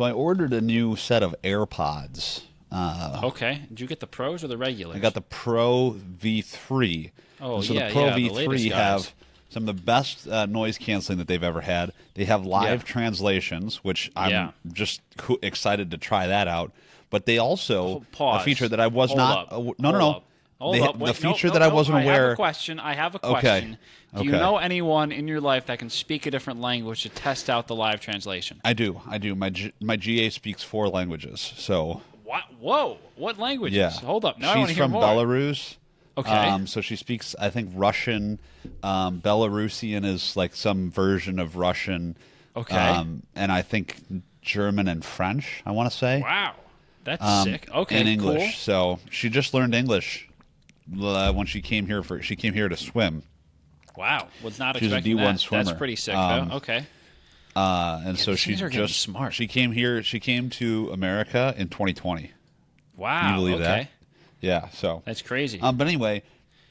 So I ordered a new set of AirPods. Okay. Did you get the pros or the regulars? I got the Pro V3. Oh, And so yeah, the Pro yeah, the V3 latest guys. have some of the best noise canceling that they've ever had. They have live Yeah. translations, which Yeah. I'm just excited to try that out. But they also Pause. a feature that I was Hold not. up. No, Hold no, no. up. Hold They, up. the Wait, feature no, that no, I no. wasn't aware. I have a Okay. question. Do you Okay. know anyone in your life that can speak a different language to test out the live translation? I do. My GA speaks 4 languages. So What? Whoa! What languages? yeah, Hold up. Now I want she's to hear from more. Belarus. Okay. So she speaks, I think, Russian. Belarusian is like some version of Russian. Okay. And I think German and French, I want to say. Wow. That's sick. Okay. And English. Cool. So she just learned English when she came here to swim. Wow. Was not She's a expecting D1 that. swimmer. That's pretty sick, though. Okay. And so these she things are getting just smart. she came here. She came to America in 2020. Wow. Can you believe okay. that? Yeah. So That's crazy. But anyway,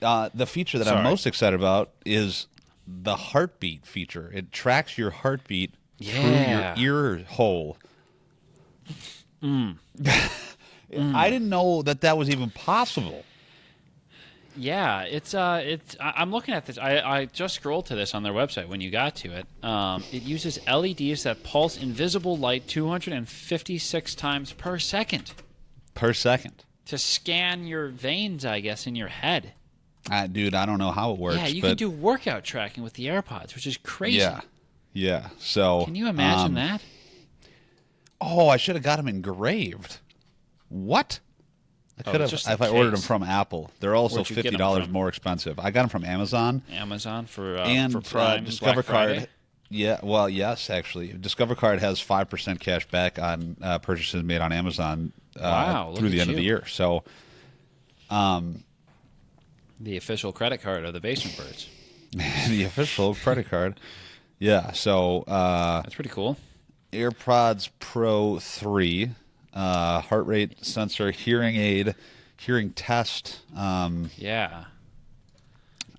the feature that I'm Sorry. most excited about is the heartbeat feature. It tracks your heartbeat Yeah. through your ear hole. I didn't know that was even possible. Yeah, I'm looking at this. I just scrolled to this on their website when you got to it. It uses LEDs that pulse invisible light 256 times per second Per second. to scan your veins, I guess, in your head. Dude, I don't know how it works. Yeah, you but can do workout tracking with the AirPods, which is crazy. Yeah. Yeah. So Can you imagine that? Oh, I should have got them engraved. What? I could have just if the I ordered them case. from Apple. They're also Where'd you get 'em $50 from? more expensive. I got them from Amazon Amazon for and Prime, Discover Black Friday? Card. Yeah, well, yes, actually, Discover Card has 5% cash back on purchases made on Amazon Wow, look through the at end of the you. year. So, The official credit card of the Basement Birds. the official credit card. Yeah. So, That's pretty cool. AirPods Pro 3, heart rate sensor, hearing aid, hearing test. Yeah.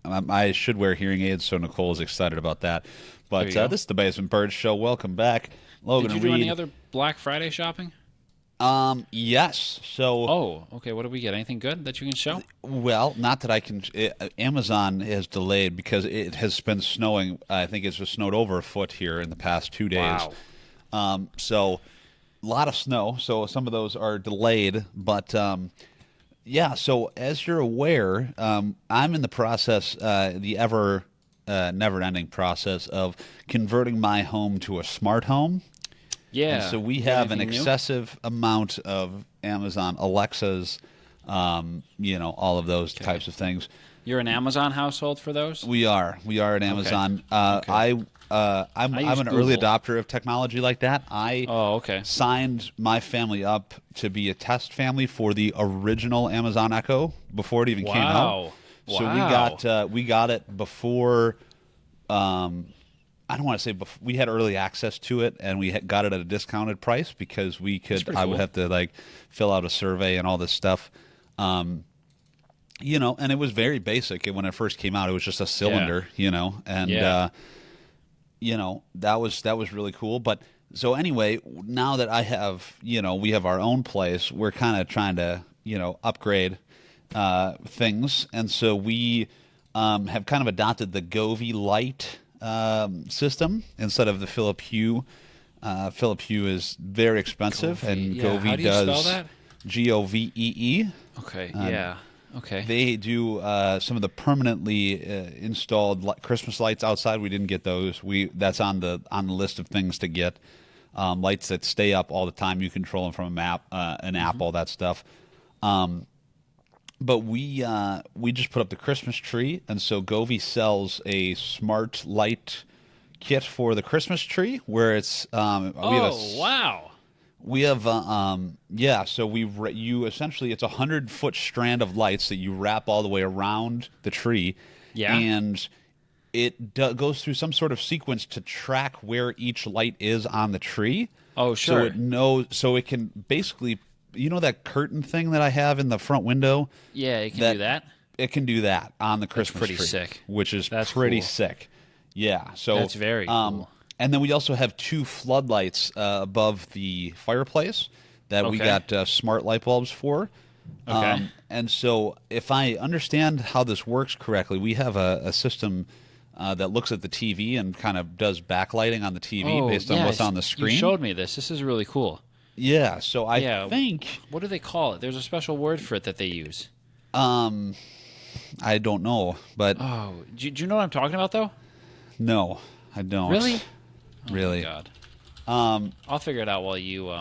I should wear hearing aids, so Nicole is excited about that. But There you go. this is the Basement Birds Show. Welcome back, Logan Did you and do Reid. any other Black Friday shopping? Yes. So, Oh, okay. What did we get? Anything good that you can show? well, not that I can. Amazon has delayed because it has been snowing. I think it's just snowed over a foot here in the past 2 days. Wow. So, a lot of snow. So some of those are delayed, but. Yeah, so as you're aware, I'm in the process, the ever never-ending process of converting my home to a smart home. Yeah. And so we You got have an anything new? excessive amount of Amazon Alexas, all of those types of things. You're an Amazon household for those? We are at Amazon. Okay. I'm use an early Google. adopter of technology like that. Oh, okay. Signed my family up to be a test family for the original Amazon Echo before it even came out. Wow. So Wow. we got it before. I don't want to say we had early access to it, and we got it at a discounted price because we could. pretty I would cool. have to fill out a survey and all this stuff. And it was very basic. And when it first came out, it was just a cylinder. And. Yeah. That was really cool. But so anyway, now that I have, we have our own place, we're kind of trying to, upgrade things. And so we have kind of adopted the Govee Lite system instead of the Philip Hue. Philip Hue is very expensive, and Yeah, Govee how do you does spell that? Govee. Okay. Yeah. Okay. They do some of the permanently installed Christmas lights outside. We didn't get those. That's on the list of things to get. Lights that stay up all the time. You control them from a map, an app, all that stuff. But we just put up the Christmas tree, and so Govee sells a smart light kit for the Christmas tree, where it's Wow. we have so you essentially it's 100-foot strand of lights that you wrap all the way around the tree. Yeah. And it goes through some sort of sequence to track where each light is on the tree. Oh, So sure. it knows, so it can basically, that curtain thing that I have in the front window. Yeah, you can do that. It can do that on the Christmas pretty tree, sick. which is That's pretty cool. sick. Yeah, so That's very cool. And then we also have two floodlights above the fireplace that we Okay. got smart light bulbs for. Okay. And so, if I understand how this works correctly, we have a system that looks at the TV and kind of does backlighting on the TV Oh, based on what's yes. on the You screen. showed me this. This is really cool. Yeah, so I Yeah. think What do they call it? There's a special word for it that they use. I don't know, but Oh, do you know what I'm talking about, though? no, I don't. Really? Really? Oh, God. I'll figure it out while you.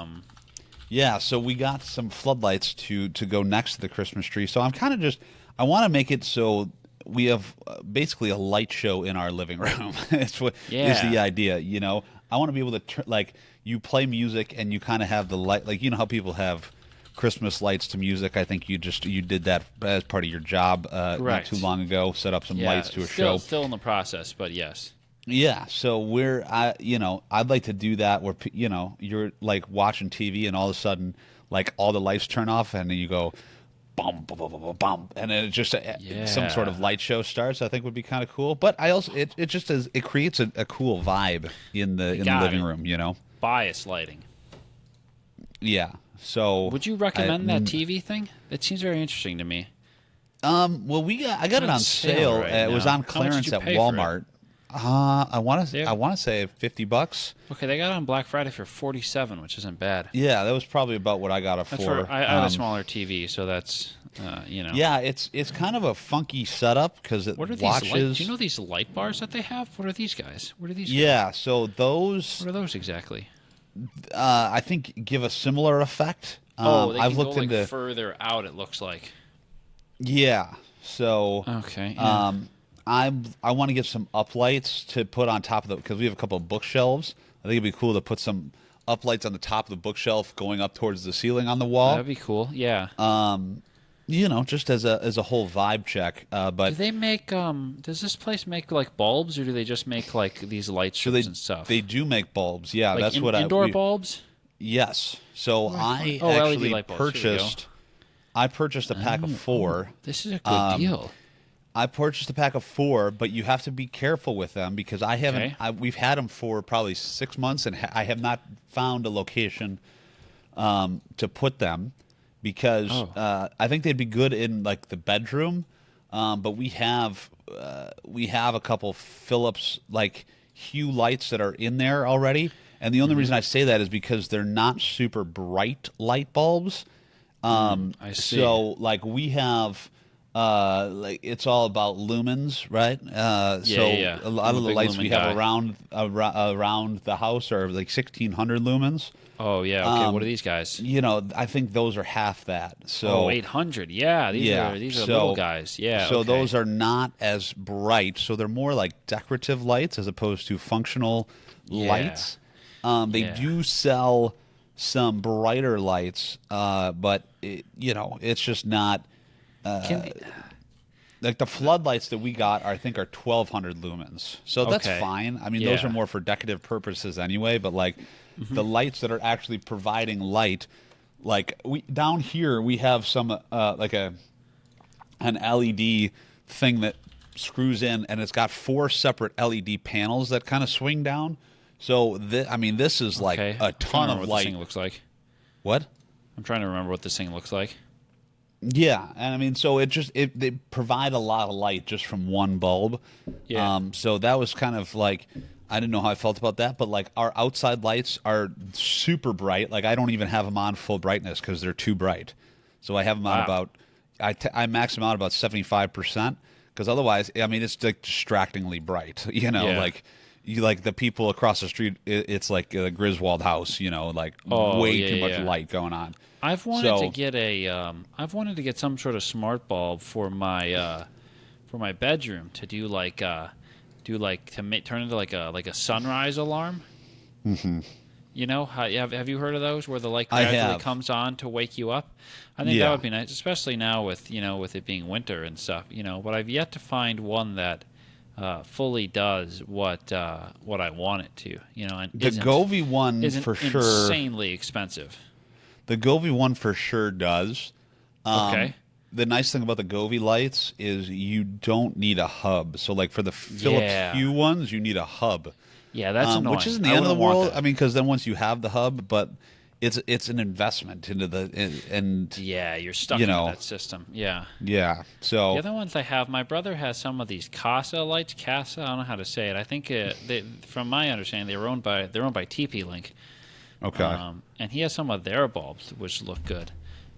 Yeah, so we got some floodlights to go next to the Christmas tree. So I'm kind of just I want to make it so we have basically a light show in our living room. It's what is Yeah. the idea, you know. I want to be able to like you play music and you kind of have the light, like you know how people have Christmas lights to music. I think you did that as part of your job not Correct. too long ago. Set up some Yeah, lights to a still, show. Still in the process, but yes. Yeah, so I'd like to do that where you're like watching TV and all of a sudden like all the lights turn off and then you go bum bum bum bum bum, bum and then it just some sort of Yeah. light show starts. I think would be kind of cool. But I also it just it creates a cool vibe in the got living it. room, you know. Bias lighting. Yeah. So Would you recommend that TV thing? It seems very interesting to me. Well, I got it on sale. right It was now. on How much did clearance you at pay for it? Walmart. I want Yeah. to say $50. Okay, they got it on Black Friday for 47, which isn't bad. Yeah, that was probably about what I got it That's for. I have a smaller TV, so that's Yeah, it's kind of a funky setup because it What are these? watches. Do you know these light bars that they have? What are these guys? What are these? Yeah, so those What are those exactly? I think give a similar effect. They I've can looked go into further out. It looks like. yeah. So Okay. Yeah. I want to get some uplights to put on top of the because we have a couple of bookshelves. I think it'd be cool to put some uplights on the top of the bookshelf going up towards the ceiling on the wall. That'd be cool. Yeah. Just as a whole vibe check. do But they make? Does this place make like bulbs, or do they just make like these light so strips and stuff? they do make bulbs. Yeah, like that's what indoor we, bulbs. Yes. So I Oh, LED actually light bulbs. Here we go. I purchased a pack of 4. This is a good deal. I purchased a pack of 4, but you have to be careful with them because I haven't. Okay. We've had them for probably 6 months, and I have not found a location to put them because I think they'd be good in like the bedroom. But we have a couple Philips like Hue lights that are in there already, and the only reason I say that is because they're not super bright light bulbs. I see. So like we have like it's all about lumens, right? yeah. A lot I'm a of the big lights lumen we have guy. around the house are like 1600 lumens. Oh yeah. Okay. What are these guys? I think those are half that. So Oh, 800. Yeah. These are little guys. Yeah. So okay. those are not as bright. So they're more like decorative lights as opposed to functional lights. They Yeah. do sell some brighter lights, but it's just not like the floodlights that we got. I think are 1200 lumens. So that's Okay. fine. I mean, those Yeah. are more for decorative purposes anyway. But like the lights that are actually providing light, like we down here we have some like an LED thing that screws in, and it's got 4 separate LED panels that kind of swing down. So this is like Okay. a I'm trying to ton remember of what this light. thing looks like. What? I'm trying to remember what this thing looks like. Yeah, and I mean, so they provide a lot of light just from one bulb. Yeah. So that was kind of like I didn't know how I felt about that, but like our outside lights are super bright. Like I don't even have them on full brightness because they're too bright. So I have them on Wow. about I max them out about 75% because otherwise, I mean, it's like distractingly bright. Yeah. Like. You like the people across the street. It's like a Griswold house, like Oh, way yeah, too much yeah. light going on. I've wanted So- to get I've wanted to get some sort of smart bulb for my bedroom to do like turn into like a sunrise alarm. Mm-hmm. Have you heard of those where the light I gradually have. comes on to wake you up? I think Yeah. that would be nice, especially now with it being winter and stuff. But I've yet to find one that fully does what I want it to. And The Govee one isn't for sure. insanely expensive. The Govee one for sure does. Okay. The nice thing about the Govee lights is you don't need a hub. So, like for the Philips Yeah. Hue ones, you need a hub. Yeah, that's annoying. Which isn't the I end of the wouldn't want world. that. I mean, because then once you have the hub, but it's an investment into and Yeah, you're stuck you into know, that system. Yeah. yeah. The So other ones I have, my brother has some of these Casa lights. Casa, I don't know how to say it. I think from my understanding, they're owned by TP Link, okay. and he has some of their bulbs which look good.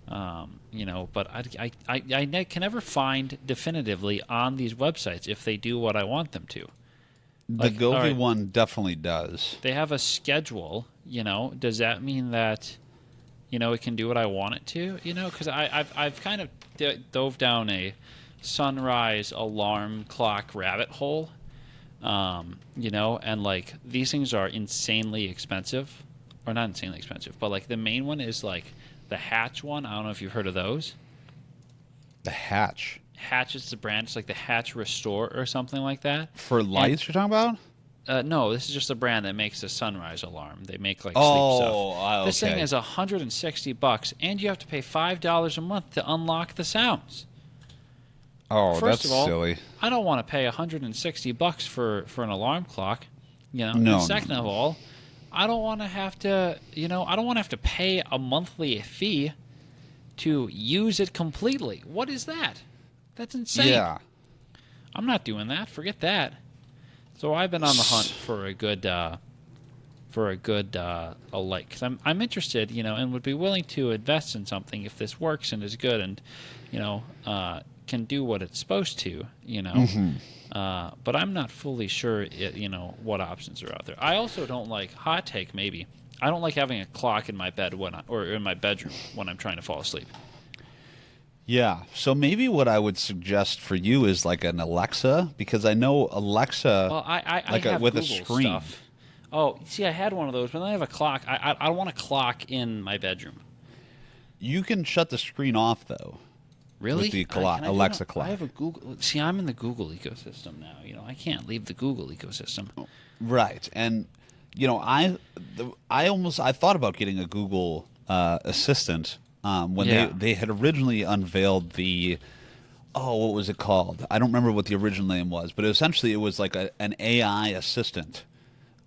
But I can never find definitively on these websites if they do what I want them to. The Like, all Govee right, one definitely does. they have a schedule. Does that mean that it can do what I want it to? Because I've kind of dove down a sunrise alarm clock rabbit hole. And like these things are insanely expensive, or not insanely expensive, but like the main one is like the Hatch one. I don't know if you've heard of those. The Hatch Hatch is the brand. It's like the Hatch Restore or something like that. for lights you're talking about? No, this is just a brand that makes a sunrise alarm. They make like Oh, sleep stuff. This thing okay. is $160, and you have to pay $5 a month to unlock the sounds. Oh, First that's of all, silly. I don't want to pay $160 for an alarm clock. No, And second of all, I don't want to have to. I don't want to have to pay a monthly fee to use it completely. What is that? That's insane. Yeah. I'm not doing that. Forget that. So I've been on the hunt for a good light, because I'm interested, and would be willing to invest in something if this works and is good and can do what it's supposed to. But I'm not fully sure what options are out there. I also don't like, hot take maybe, I don't like having a clock in my bed or in my bedroom when I'm trying to fall asleep. Yeah. So maybe what I would suggest for you is like an Alexa, because I know Alexa, Well, I like have with a Google screen. stuff. Oh, see, I had one of those, but then I have a clock. I don't want a clock in my bedroom. You can shut the screen off though. Really? With the Can I do Alexa that? clock. I have a Google. See, I'm in the Google ecosystem now. I can't leave the Google ecosystem. Right. And I thought about getting a Google Assistant when Yeah. they had originally unveiled what was it called? I don't remember what the original name was, but essentially it was like an AI assistant.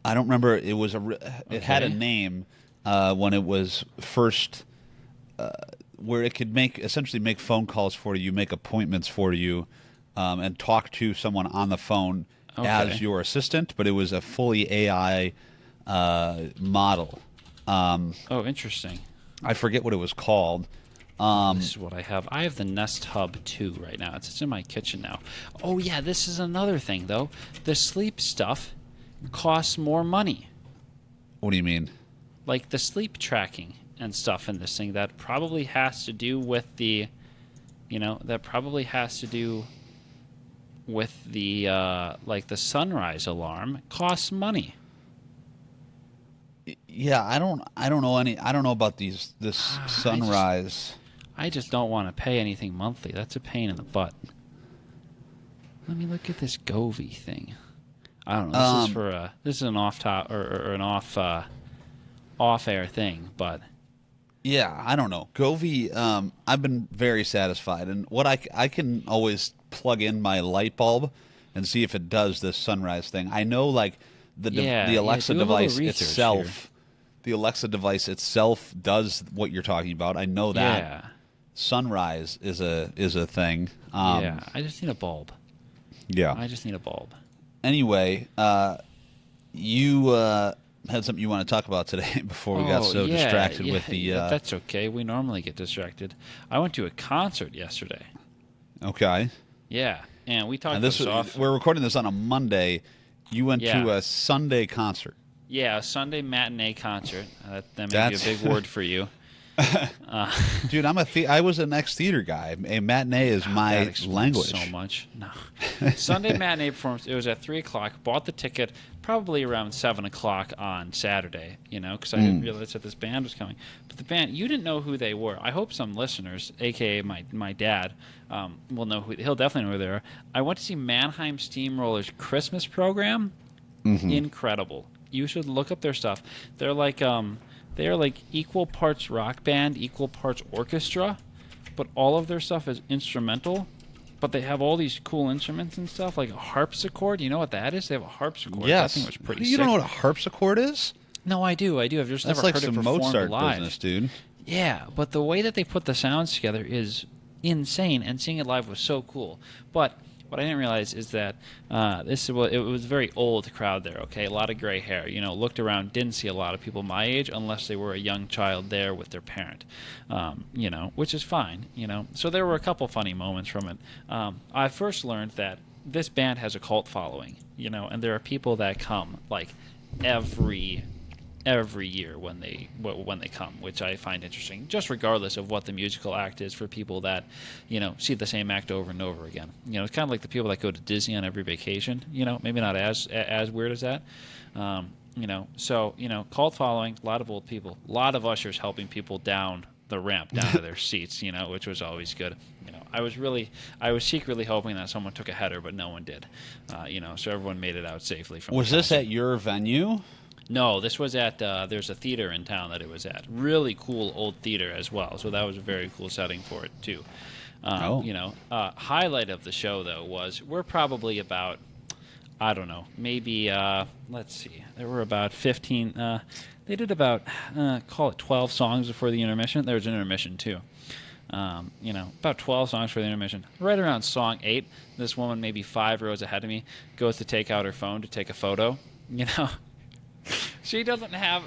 I don't remember. It was it had a Okay. name when it was first, where it could essentially make phone calls for you, make appointments for you, and talk to someone on the phone as Okay. your assistant. But it was a fully AI model. Oh, interesting. I forget what it was called. This is what I have. I have the Nest Hub 2 right now. It's in my kitchen now. Oh, yeah, this is another thing, though. The sleep stuff costs more money. What do you mean? Like the sleep tracking and stuff in this thing, that probably has to do with the like the sunrise alarm costs money. Yeah, I don't know about this sunrise. I just don't want to pay anything monthly. That's a pain in the butt. Let me look at this Govee thing. I don't know. This is an off top or an off air thing, but Yeah, I don't know. Govee, I've been very satisfied, and what I can always plug in my light bulb and see if it does this sunrise thing. I know, like the Alexa do a little device research itself, here. the Alexa device itself does what you're talking about. I know that. Yeah. Sunrise is a thing. Yeah, I just need a bulb. Yeah. I just need a bulb. Anyway, you had something you want to talk about today before we got so distracted with the. That's okay. We normally get distracted. I went to a concert yesterday. Okay. Yeah, and we talked And about this off. we're recording this on a Monday. You went Yeah. to a Sunday concert. Yeah, a Sunday matinee concert. That may be a big word for you. Dude, I was an ex-theater guy. A matinee is That my explains language. so much. No, Sunday matinee performance. It was at 3:00. Bought the ticket probably around 7:00 on Saturday. Because I didn't realize that this band was coming. But the band, you didn't know who they were. I hope some listeners, aka my dad, will know who. He'll definitely know who they are. I went to see Mannheim Steamroller's Christmas program. Incredible. You should look up their stuff. They're like equal parts rock band, equal parts orchestra, but all of their stuff is instrumental. but they have all these cool instruments and stuff, like a harpsichord. You know what that is? They have a harpsichord. Yes. That thing was pretty You sick. don't know what a harpsichord is? No, I do. I've just That's never like heard some it performed Mozart live. business, dude. Yeah, but the way that they put the sounds together is insane, and seeing it live was so cool. But what I didn't realize is that it was a very old crowd there. Okay, a lot of gray hair. Looked around, didn't see a lot of people my age unless they were a young child there with their parent. Which is fine. So there were a couple funny moments from it. I first learned that this band has a cult following. And there are people that come like every year when they come, which I find interesting, just regardless of what the musical act is for people that, see the same act over and over again. It's kind of like the people that go to Disney on every vacation, maybe not as weird as that. Cult following, a lot of old people, a lot of ushers helping people down the ramp, down to their seats, which was always good. I was secretly hoping that someone took a header, but no one did. So everyone made it out safely from Was the this concert. at your venue? No, this was at, there's a theater in town that it was at. Really cool old theater as well. So that was a very cool setting for it, too. Highlight of the show, though, was we're probably about, I don't know, maybe, let's see. There were about 15, they did about, call it 12 songs before the intermission. There was an intermission, too. About 12 songs for the intermission. Right around song 8, this woman, maybe 5 rows ahead of me, goes to take out her phone to take a photo, She doesn't have,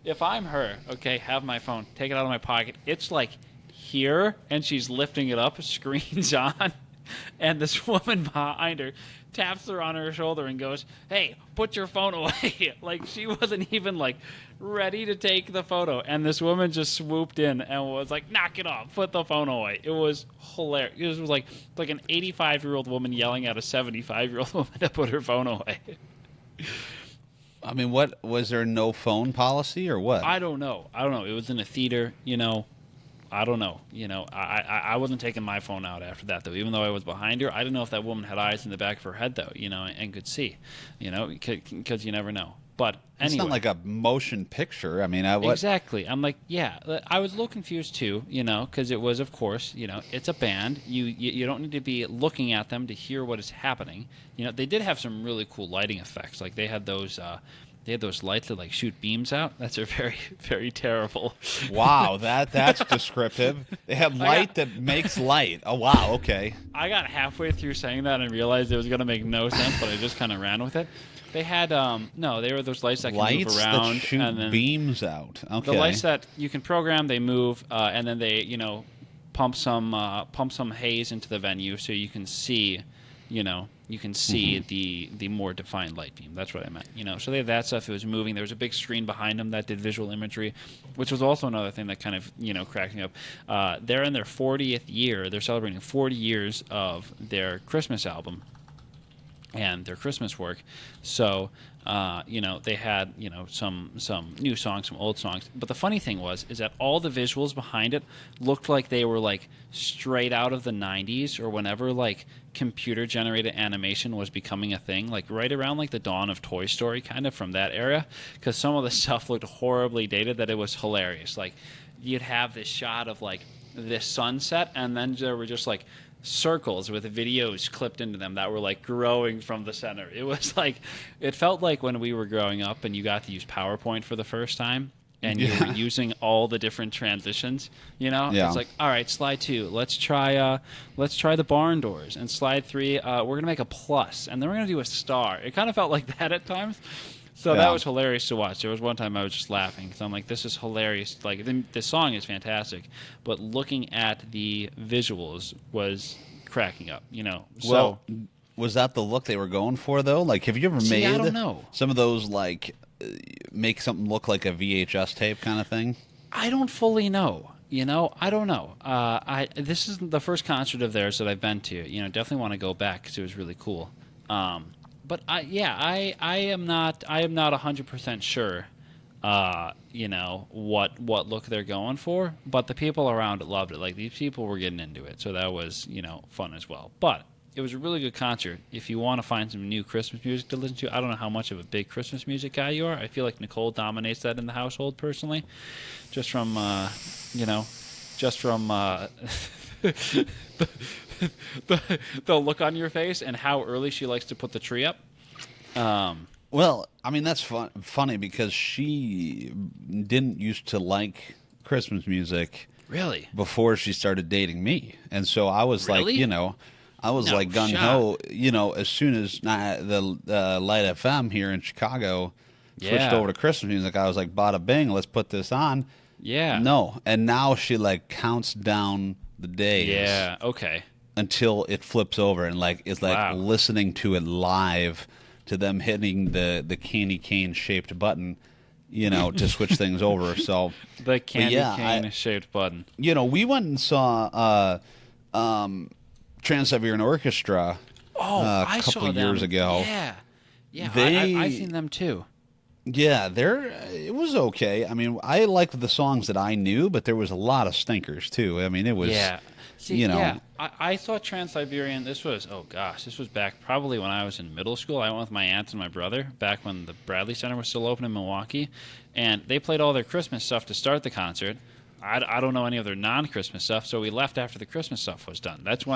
if I'm her, okay, have my phone, take it out of my pocket. It's like here, and she's lifting it up, screen's on, and this woman behind her taps her on her shoulder and goes, "Hey, put your phone away." Like, she wasn't even, like, ready to take the photo, and this woman just swooped in and was like, "Knock it off, put the phone away." It was hilarious. It was like an 85-year-old woman yelling at a 75-year-old woman to put her phone away. I mean, what was there no phone policy or what? I don't know. It was in a theater, I don't know. I wasn't taking my phone out after that, though. Even though I was behind her, I didn't know if that woman had eyes in the back of her head, though, and could see, because you never know. But anyway. It's not like a motion picture. I mean, Exactly. I'm like, yeah. I was a little confused, too, because it was, of course, it's a band. You don't need to be looking at them to hear what is happening. They did have some really cool lighting effects. Like, they had those lights that like shoot beams out. That's a very, very terrible. Wow, that's descriptive. They have light that makes light. Oh wow, okay. I got halfway through saying that and realized it was going to make no sense, but I just kind of ran with it. They had they were those lights that can move around that shoot and then beams out. Okay. The lights that you can program, they move, and then they pump some haze into the venue so you can see. You can see the more defined light beam. That's what I meant. So they had that stuff. It was moving. There was a big screen behind them that did visual imagery, which was also another thing that kind of cracked me up. They're in their 40th year. They're celebrating 40 years of their Christmas album and their Christmas work. So they had some new songs, some old songs. But the funny thing is that all the visuals behind it looked like they were like straight out of the 90s or whenever like computer generated animation was becoming a thing, like right around like the dawn of Toy Story, kind of from that era, because some of the stuff looked horribly dated that it was hilarious. Like you'd have this shot of like this sunset, and then there were just like circles with videos clipped into them that were like growing from the center. It was like, it felt like when we were growing up and you got to use PowerPoint for the first time and you were using all the different transitions, It's like, all right, slide 2, let's try the barn doors, and slide 3, we're gonna make a plus, and then we're gonna do a star. It kind of felt like that at times. So that was hilarious to watch. There was one time I was just laughing because I'm like, this is hilarious. Like, the song is fantastic, but looking at the visuals was cracking up, Well, was that the look they were going for, though? Like, have you ever made I don't know. Some of those, like, make something look like a VHS tape kind of thing? I don't fully know. I don't know. This is the first concert of theirs that I've been to. Definitely want to go back because it was really cool. But I am not 100% sure, what look they're going for. But the people around it loved it. Like, these people were getting into it, so that was fun as well. But it was a really good concert. If you want to find some new Christmas music to listen to, I don't know how much of a big Christmas music guy you are. I feel like Nicole dominates that in the household personally, just from the look on your face and how early she likes to put the tree up. Well, I mean that's funny because she didn't used to like Christmas music Really? before she started dating me, and so I was like, Really? I was No like gung ho, as soon as the Light FM here in Chicago switched Yeah. over to Christmas music, I was like, bada bing, let's put this on. Yeah. No, and now she like counts down the days. Yeah. Okay. Until it flips over and like it's like Wow. listening to it live to them hitting the candy cane shaped button, to switch things over. So The candy yeah, cane shaped button. we went and saw Trans-Siberian Orchestra a I couple saw them. years ago. Yeah. Yeah. They- I've seen them too. Yeah, it was okay. I mean, I liked the songs that I knew, but there was a lot of stinkers too. I mean, it was Yeah. See, you know. yeah, I saw Trans-Siberian. This was, this was back probably when I was in middle school. I went with my aunt and my brother back when the Bradley Center was still open in Milwaukee, and they played all their Christmas stuff to start the concert. I don't know any of their non-Christmas stuff, so we left after the Christmas stuff was done. That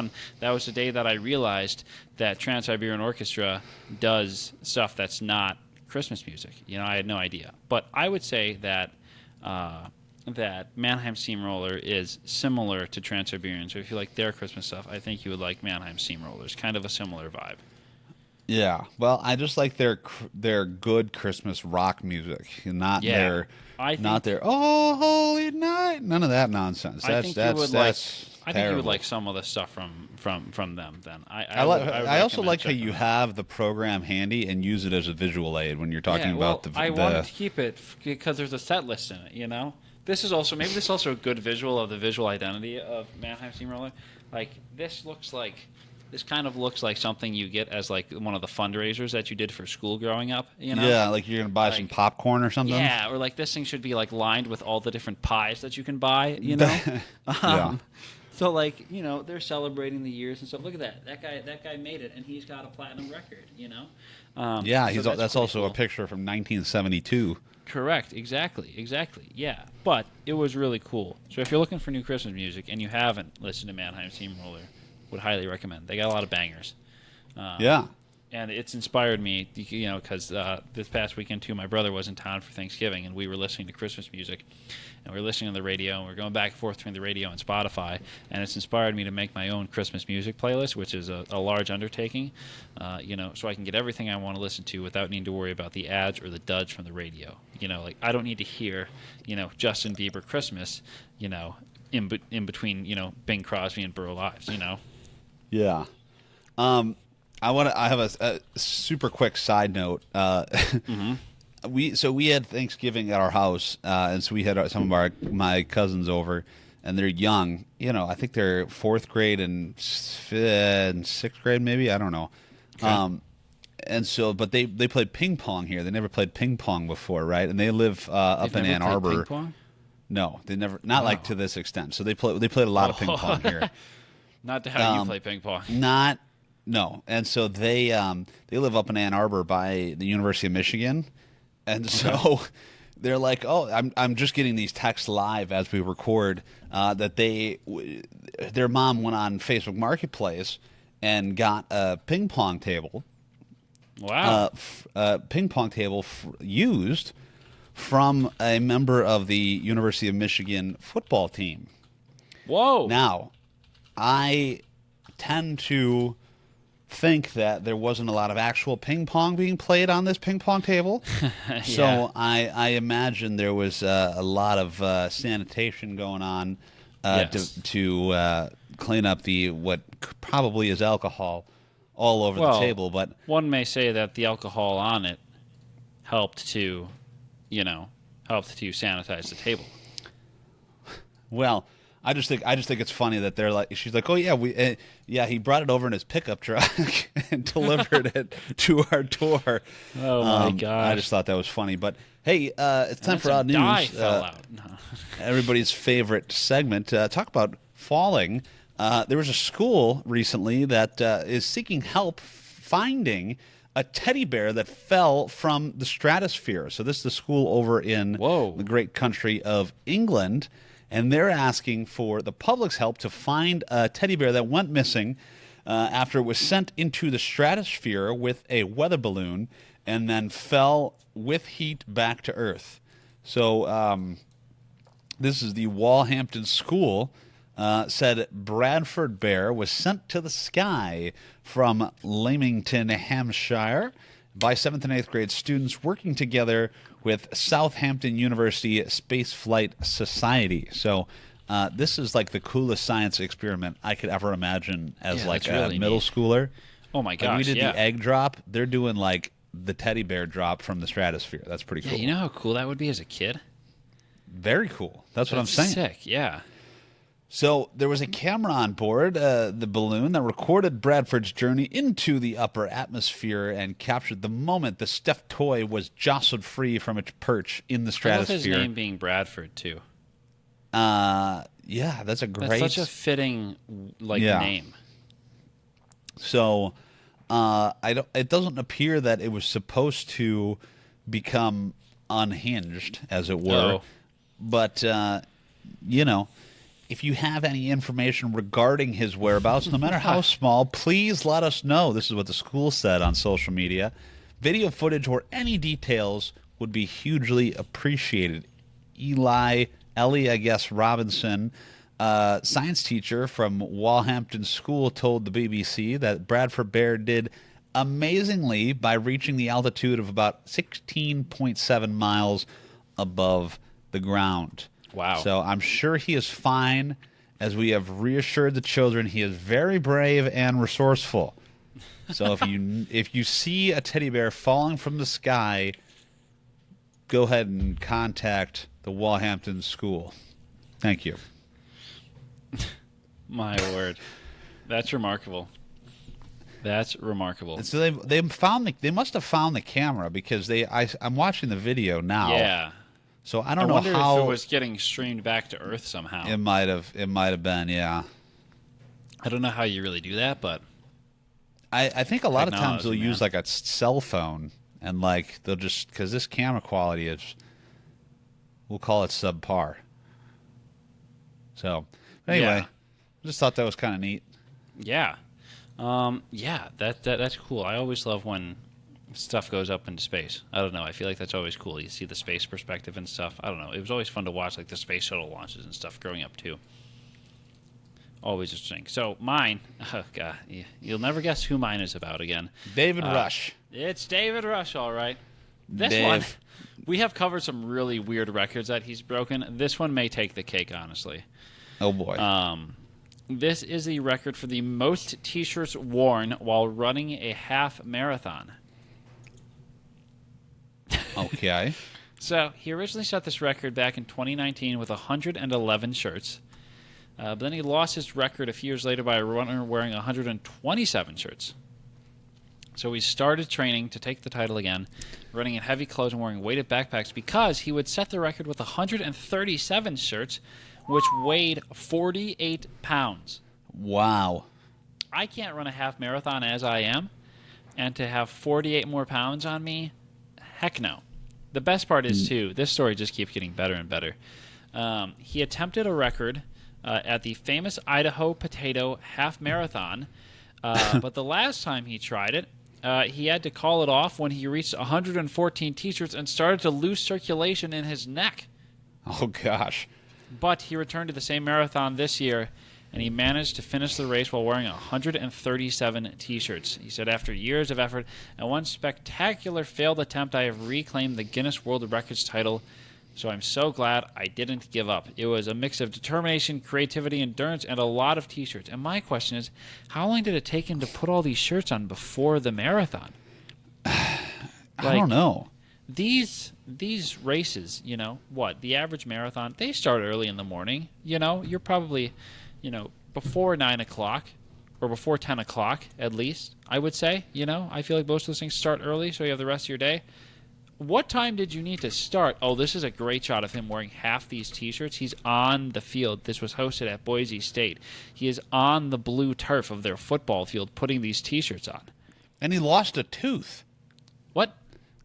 was the day that I realized that Trans-Siberian Orchestra does stuff that's not Christmas music. I had no idea. But I would say that that Mannheim Steamroller is similar to Trans-Siberian. So if you like their Christmas stuff, I think you would like Mannheim Steamroller. It's kind of a similar vibe. Yeah, well, I just like their good Christmas rock music, not their oh holy night, none of that nonsense. I think you would terrible. like some of the stuff from them. Then I also recommend like how checking you them out. have the program handy and use it as a visual aid when you're talking about I wanted to keep it because there's a set list in it. This is also a good visual of the visual identity of Mannheim Steamroller. Like this kind of looks like something you get as like one of the fundraisers that you did for school growing up. Yeah, like you're gonna buy some popcorn or something. Yeah, or like this thing should be like lined with all the different pies that you can buy. Yeah. So they're celebrating the years and stuff. Look at that. That guy made it, and he's got a platinum record. Yeah, so that's pretty also cool. a picture from 1972. Correct. Exactly. Yeah. But it was really cool. So if you're looking for new Christmas music and you haven't listened to Mannheim Steamroller, would highly recommend. They got a lot of bangers. Yeah. And it's inspired me, because this past weekend, too, my brother was in town for Thanksgiving, and we were listening to Christmas music, and we were listening to the radio, and we are going back and forth between the radio and Spotify, and it's inspired me to make my own Christmas music playlist, which is a large undertaking, so I can get everything I want to listen to without needing to worry about the ads or the duds from the radio. I don't need to hear, Justin Bieber Christmas, in between, Bing Crosby and Burl Ives, Yeah. I have a super quick side note. We had Thanksgiving at our house, and so we had some of my cousins over, and they're young. I think they're fourth grade and sixth grade, maybe. I don't know. Okay. And so, but they played ping pong here. They never played ping pong before, right? And they live up in Ann Arbor. Ping pong? No, they never. Not like to this extent. So they played a lot of ping pong here. Not to how you play ping pong. No, and so they live up in Ann Arbor by the University of Michigan, and so they're like, oh, I'm just getting these texts live as we record that their mom went on Facebook Marketplace and got a ping pong table. Wow. Ping pong table used from a member of the University of Michigan football team. Whoa. Now, I tend to think that there wasn't a lot of actual ping pong being played on this ping pong table. Yeah. So I imagine there was a lot of sanitation going on Yes. to clean up what probably is alcohol all over the table. But one may say that the alcohol on it helped to sanitize the table. well, I just think it's funny that they're like, she's like, oh yeah, he brought it over in his pickup truck and delivered it to our door. Oh my gosh! I just thought that was funny. But hey, it's time for odd Dye news. fell out. No. Everybody's favorite segment. Talk about falling. There was a school recently that is seeking help finding a teddy bear that fell from the stratosphere. So this is the school over in Whoa. the great country of England. and they're asking for the public's help to find a teddy bear that went missing after it was sent into the stratosphere with a weather balloon and then fell with heat back to Earth. So this is the Walhampton School. Said Bradford Bear was sent to the sky from Leamington, Hampshire, by 7th and 8th grade students working together with Southampton University Spaceflight Society. So this is like the coolest science experiment I could ever imagine as like a really middle schooler. Oh my gosh! Like we did the egg drop. They're doing like the teddy bear drop from the stratosphere. That's pretty cool. Yeah, you know how cool that would be as a kid? Very cool. That's what I'm saying. Sick, yeah. So there was a camera on board the balloon that recorded Bradford's journey into the upper atmosphere and captured the moment the stuffed toy was jostled free from its perch in the stratosphere. I love his name being Bradford, too. Yeah, that's a great... That's such a fitting name. So it doesn't appear that it was supposed to become unhinged, as it were. Oh. But, if you have any information regarding his whereabouts, no matter how small, please let us know. This is what the school said on social media. Video footage or any details would be hugely appreciated. Ellie, I guess, Robinson, science teacher from Walhampton School, told the BBC that Bradford Bear did amazingly by reaching the altitude of about 16.7 miles above the ground. Wow. So I'm sure he is fine, as we have reassured the children. He is very brave and resourceful. So if you see a teddy bear falling from the sky, go ahead and contact the Walhampton School. Thank you. My word. That's remarkable. That's remarkable. So they must have found the camera, because I'm watching the video now. Yeah. So I don't know wonder how if it was getting streamed back to Earth somehow. It might have been, yeah. I don't know how you really do that, but I think a lot of times they'll Technology, use like a cell phone, and like they'll just, because this camera quality is, we'll call it subpar. So anyway, Yeah. I just thought that was kind of neat. yeah, that's cool. I always love when stuff goes up into space. I don't know. I feel like that's always cool. You see the space perspective and stuff. I don't know. It was always fun to watch, like the space shuttle launches and stuff growing up too. Always interesting. So mine, oh god, you'll never guess who mine is about again. David Rush. It's David Rush, all right. This Dave. one, we have covered some really weird records that he's broken. This one may take the cake, honestly. Oh boy. This is the record for the most T-shirts worn while running a half marathon. Okay. So he originally set this record back in 2019 with 111 shirts. But then he lost his record a few years later by a runner wearing 127 shirts. So he started training to take the title again, running in heavy clothes and wearing weighted backpacks, because he would set the record with 137 shirts, which weighed 48 pounds. Wow. I can't run a half marathon as I am, and to have 48 more pounds on me, heck no. The best part is, too, this story just keeps getting better and better. He attempted a record at the famous Idaho Potato Half Marathon, but the last time he tried it, he had to call it off when he reached 114 T-shirts and started to lose circulation in his neck. Oh gosh. But he returned to the same marathon this year, and he managed to finish the race while wearing 137 T-shirts. He said, after years of effort and one spectacular failed attempt, I have reclaimed the Guinness World Records title, so I'm so glad I didn't give up. It was a mix of determination, creativity, endurance, and a lot of T-shirts. And my question is, how long did it take him to put all these shirts on before the marathon? I don't know. These races, the average marathon, they start early in the morning. You're probably, before 9 o'clock or before 10 o'clock at least, I would say. I feel like most of those things start early, so you have the rest of your day. What time did you need to start? Oh, this is a great shot of him wearing half these T-shirts. He's on the field. This was hosted at Boise State. He is on the blue turf of their football field putting these T-shirts on. And he lost a tooth. What?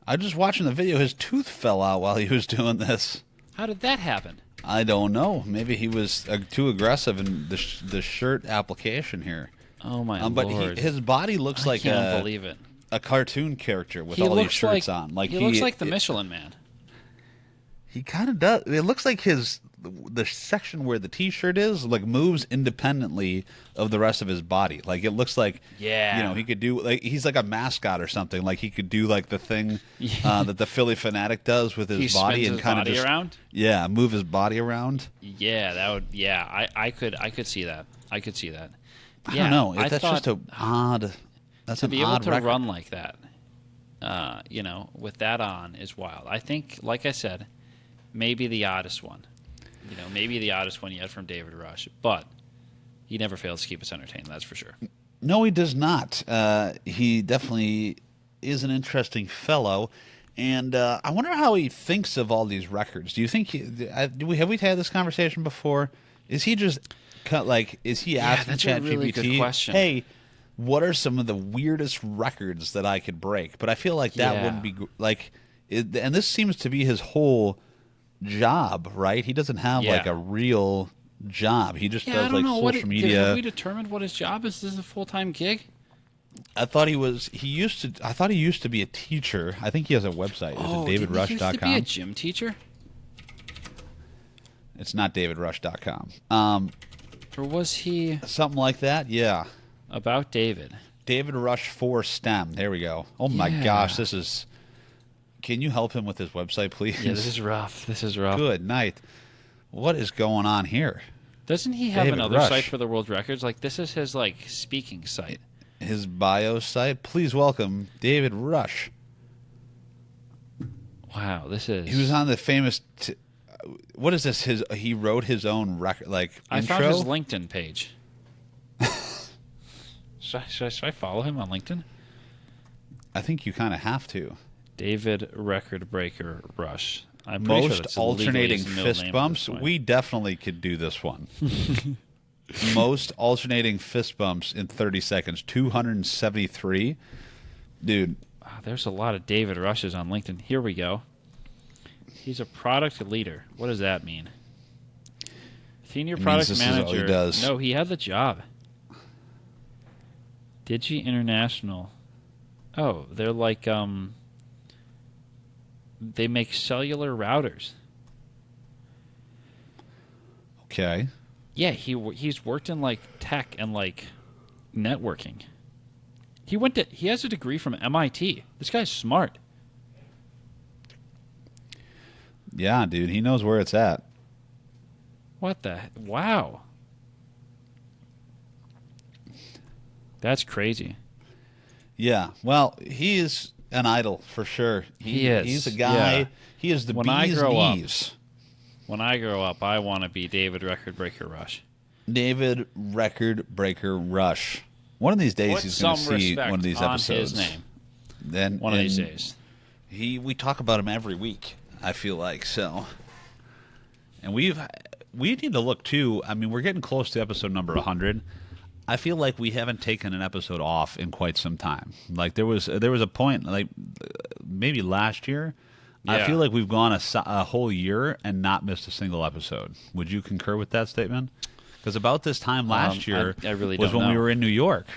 I was just watching the video. His tooth fell out while he was doing this. How did that happen? I don't know. Maybe he was too aggressive in the shirt application here. Oh my But lord! his body looks I like can't believe it. a cartoon character with He all these looks shirts like on. Like he looks like the Michelin Man. he kind of does. It looks like the section where the T-shirt is like moves independently of the rest of his body. Like it looks like Yeah. he could do like he's like a mascot or something. Like he could do like the thing that the Philly Fanatic does with his He body spins and his kind of body just around? move his body around. Yeah, that would. Yeah, I could see that. I could see that. I Yeah, don't know. I That's thought just a odd. That's to an be able odd to record. run like that, with that on is wild. I think, like I said, maybe the oddest one. Maybe the oddest one yet from David Rush, but he never fails to keep us entertained. That's for sure. No, he does not. He definitely is an interesting fellow, and I wonder how he thinks of all these records. Do you think have we had this conversation before? Is he just is he asking that's a really good ChatGPT, question. "Hey, what are some of the weirdest records that I could break?" But I feel like that Yeah. wouldn't be and this seems to be his whole job, right? He doesn't have Yeah. like a real job. He just Yeah, I does don't like know social media. Have we determined what his job is? Is this a full-time gig? I thought he was. I thought he used to be a teacher. I think he has a website. Is it didn't he used to be a davidrush.com? gym teacher? It's not davidrush.com. Or was he Something like that. Yeah. about David? David Rush for STEM. There we go. Oh my Yeah. gosh, this is. Can you help him with his website, please? Yeah, this is rough. This is rough. Good night. What is going on here? Doesn't he have David another Rush. site for the world records? Like, this is his, speaking site. His bio site. Please welcome David Rush. Wow, this is... He was on the famous. What is this? He wrote his own record, I intro. found his LinkedIn page. Should I follow him on LinkedIn? I think you kind of have to. David Record Breaker Rush. I'm pretty sure Most that's alternating legally his middle fist name at bumps. this point. We definitely could do this one. Most alternating fist bumps in 30 seconds. 273. Dude, Wow, there's a lot of David Rushes on LinkedIn. Here we go. He's a product leader. What does that mean? Senior It means product this is all he manager. does. No, he had the job. Digi International. Oh, they're like they make cellular routers. okay. Yeah, he's worked in tech and networking. He has a degree from MIT. This guy's smart. Yeah, dude, he knows where it's at. What the wow. That's crazy. Yeah, well, he is an idol for sure. He is, He's a guy. yeah. He is the When I bee's grow up- knees. When I grow up, I want to be David Record Breaker Rush. David Record Breaker Rush. One of these days Put he's going to some see respect one of these on episodes. his name. Then One of these and days. we talk about him every week. I feel like so. And we need to look too. I mean, we're getting close to episode number 100. I feel like we haven't taken an episode off in quite some time. Like there was a point maybe last year. I Yeah. feel like we've gone a whole year and not missed a single episode. Would you concur with that statement? Because about this time last year I really was don't when we know. were in New York.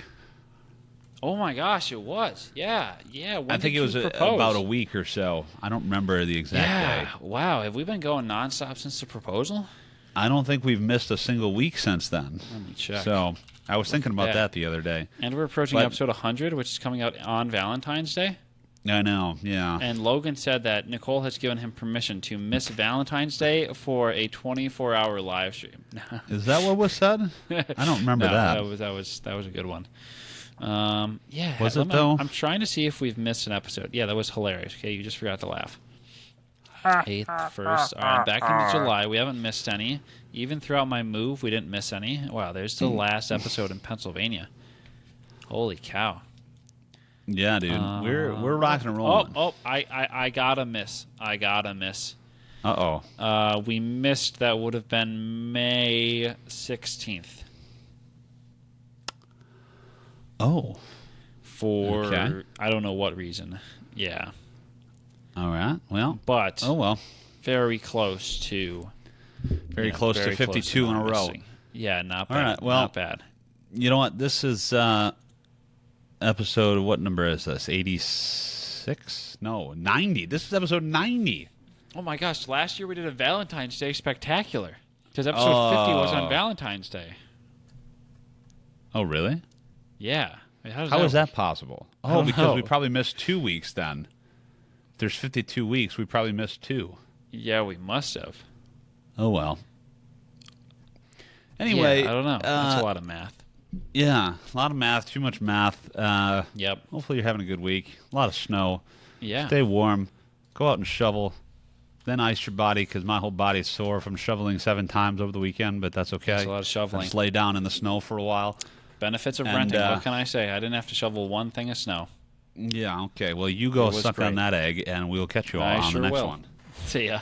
Oh my gosh, it was. Yeah. When I think did it was you propose? about a week or so. I don't remember the exact Yeah. day. Wow. Have we been going nonstop since the proposal? I don't think we've missed a single week since then. Let me check. So I was thinking about Yeah. that the other day. And we're approaching But- episode 100, which is coming out on Valentine's Day. I know, yeah. And Logan said that Nicole has given him permission to miss Valentine's Day for a 24-hour live stream. Is that what was said? I don't remember No, that. that was a good one. Yeah. Was it, let me- though? I'm trying to see if we've missed an episode. Yeah, that was hilarious. Okay, you just forgot to laugh. 8th, 1st. All right, back into July. We haven't missed any. Even throughout my move, we didn't miss any. Wow, there's the last episode in Pennsylvania. Holy cow. Yeah, dude. We're rocking and rolling. I gotta miss. Uh-oh. We missed. That would have been May 16th. Oh. For Okay. I don't know what reason. Yeah. All right. Well. But Oh, well. very close to Very close to 52 in a row. Yeah, not bad. All right, well, not bad. You know what? This is episode, what number is this? 86? No, 90. This is episode 90. Oh my gosh, last year we did a Valentine's Day spectacular. Because episode 50 was on Valentine's Day. Oh, really? Yeah. How is that possible? Oh, because we probably missed 2 weeks then. If there's 52 weeks, we probably missed 2. Yeah, we must have. Oh, well. Anyway. Yeah, I don't know. That's a lot of math. Yeah, a lot of math, too much math. Yep. Hopefully you're having a good week. A lot of snow. Yeah. Stay warm. Go out and shovel. Then ice your body, because my whole body's sore from shoveling 7 times over the weekend, but that's okay. That's a lot of shoveling. Just lay down in the snow for a while. Benefits of renting. What can I say? I didn't have to shovel one thing of snow. Yeah, okay. Well, you go suck on that egg, and we'll catch you all on the next one. See ya.